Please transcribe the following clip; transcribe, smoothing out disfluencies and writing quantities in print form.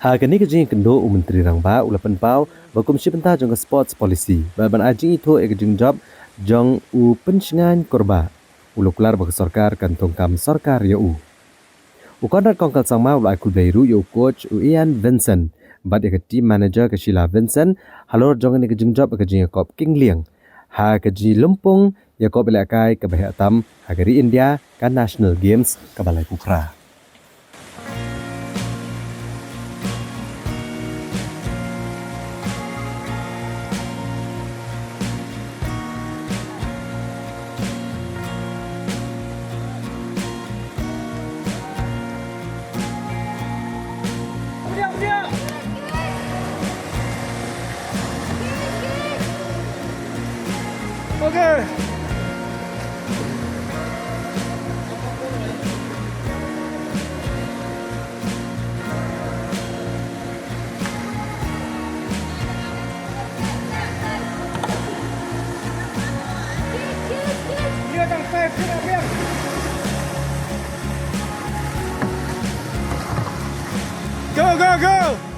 Kini kejing kendo Menteri Rangba ulapan pau berkomisi pentah jong sports policy. Ban ajing itu kejing job jong Pynshngaiñ Kurbah. Kular bagi Sorkar kan Thungkam Sorkar ya Conrad kongkal sang mau aku dairu coach Ian Vincent. Bad team manager ke Sheila Vincent halor jong ni kejing job kejing kop King Liang. Keji Lumpung ya kop belakai ke Bahatam hagari India kan National Games ke Balai Pukra. Okay. Go, go, go!